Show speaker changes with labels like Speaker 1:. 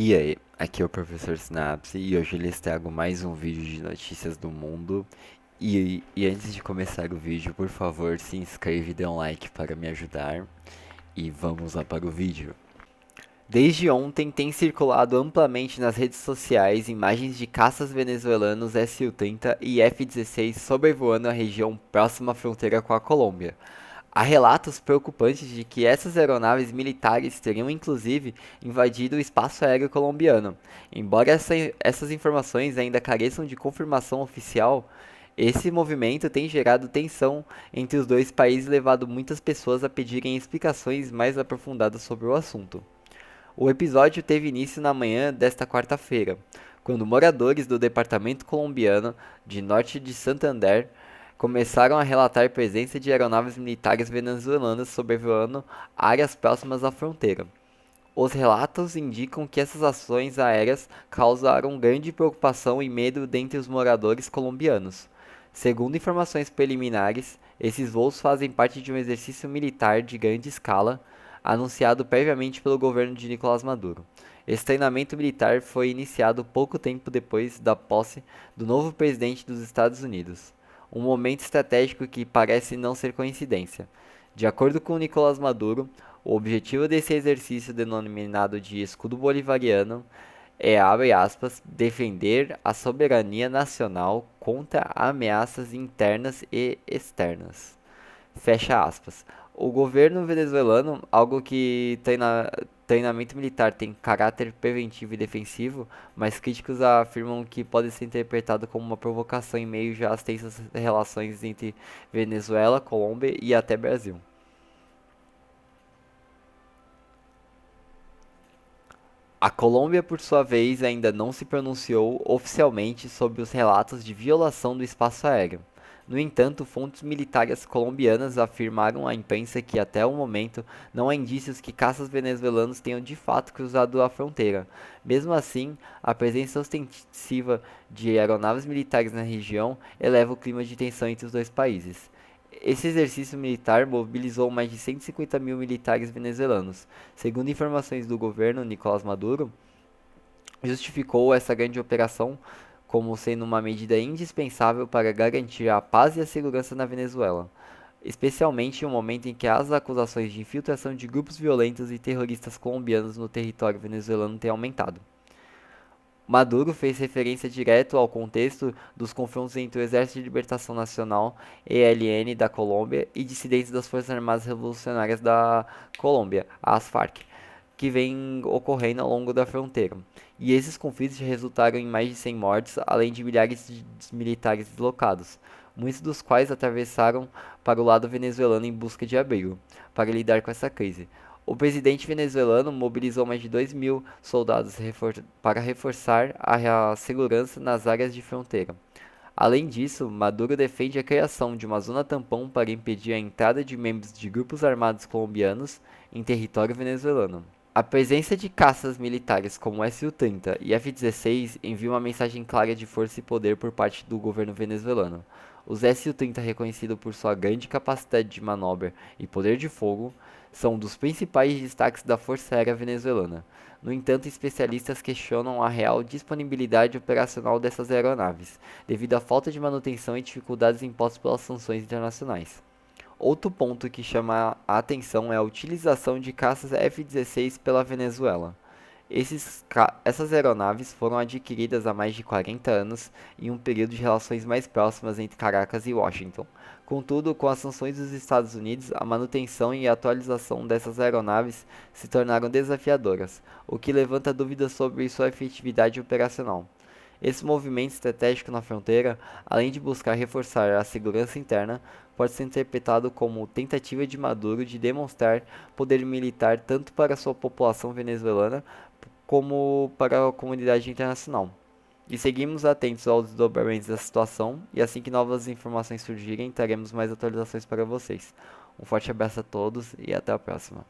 Speaker 1: E aí, aqui é o Professor Synapse e hoje eu lhes trago mais um vídeo de notícias do mundo. E antes de começar o vídeo, por favor, se inscreve e dê um like para me ajudar. E vamos lá para o vídeo. Desde ontem tem circulado amplamente nas redes sociais imagens de caças venezuelanos Su-30 e F-16 sobrevoando a região próxima à fronteira com a Colômbia. Há relatos preocupantes de que essas aeronaves militares teriam inclusive invadido o espaço aéreo colombiano. Embora essas informações ainda careçam de confirmação oficial, esse movimento tem gerado tensão entre os dois países e levado muitas pessoas a pedirem explicações mais aprofundadas sobre o assunto. O episódio teve início na manhã desta quarta-feira, quando moradores do departamento colombiano de Norte de Santander começaram a relatar presença de aeronaves militares venezuelanas sobrevoando áreas próximas à fronteira. Os relatos indicam que essas ações aéreas causaram grande preocupação e medo dentre os moradores colombianos. Segundo informações preliminares, esses voos fazem parte de um exercício militar de grande escala anunciado previamente pelo governo de Nicolás Maduro. Esse treinamento militar foi iniciado pouco tempo depois da posse do novo presidente dos Estados Unidos, um momento estratégico que parece não ser coincidência. De acordo com Nicolás Maduro, o objetivo desse exercício, denominado de Escudo Bolivariano, é, abre aspas, defender a soberania nacional contra ameaças internas e externas. Fecha aspas. O governo venezuelano, algo que treinamento militar tem caráter preventivo e defensivo, mas críticos afirmam que pode ser interpretado como uma provocação em meio já às tensas relações entre Venezuela, Colômbia e até Brasil. A Colômbia, por sua vez, ainda não se pronunciou oficialmente sobre os relatos de violação do espaço aéreo. No entanto, fontes militares colombianas afirmaram à imprensa que até o momento não há indícios que caças venezuelanos tenham de fato cruzado a fronteira. Mesmo assim, a presença ostensiva de aeronaves militares na região eleva o clima de tensão entre os dois países. Esse exercício militar mobilizou mais de 150 mil militares venezuelanos. Segundo informações do governo Nicolás Maduro, justificou essa grande operação como sendo uma medida indispensável para garantir a paz e a segurança na Venezuela, especialmente em um momento em que as acusações de infiltração de grupos violentos e terroristas colombianos no território venezuelano têm aumentado. Maduro fez referência direto ao contexto dos confrontos entre o Exército de Libertação Nacional, ELN, da Colômbia, e dissidentes das Forças Armadas Revolucionárias da Colômbia, as FARC, que vêm ocorrendo ao longo da fronteira. E esses conflitos já resultaram em mais de 100 mortes, além de milhares de militares deslocados, muitos dos quais atravessaram para o lado venezuelano em busca de abrigo, para lidar com essa crise. O presidente venezuelano mobilizou mais de 2 mil soldados para reforçar a segurança nas áreas de fronteira. Além disso, Maduro defende a criação de uma zona tampão para impedir a entrada de membros de grupos armados colombianos em território venezuelano. A presença de caças militares como o Su-30 e F-16 envia uma mensagem clara de força e poder por parte do governo venezuelano. Os Su-30, reconhecidos por sua grande capacidade de manobra e poder de fogo, são um dos principais destaques da Força Aérea Venezuelana. No entanto, especialistas questionam a real disponibilidade operacional dessas aeronaves, devido à falta de manutenção e dificuldades impostas pelas sanções internacionais. Outro ponto que chama a atenção é a utilização de caças F-16 pela Venezuela. Essas aeronaves foram adquiridas há mais de 40 anos em um período de relações mais próximas entre Caracas e Washington. Contudo, com as sanções dos Estados Unidos, a manutenção e a atualização dessas aeronaves se tornaram desafiadoras, o que levanta dúvidas sobre sua efetividade operacional. Esse movimento estratégico na fronteira, além de buscar reforçar a segurança interna, pode ser interpretado como tentativa de Maduro de demonstrar poder militar tanto para sua população venezuelana como para a comunidade internacional. E seguimos atentos aos desdobramentos da situação, e assim que novas informações surgirem, traremos mais atualizações para vocês. Um forte abraço a todos e até a próxima.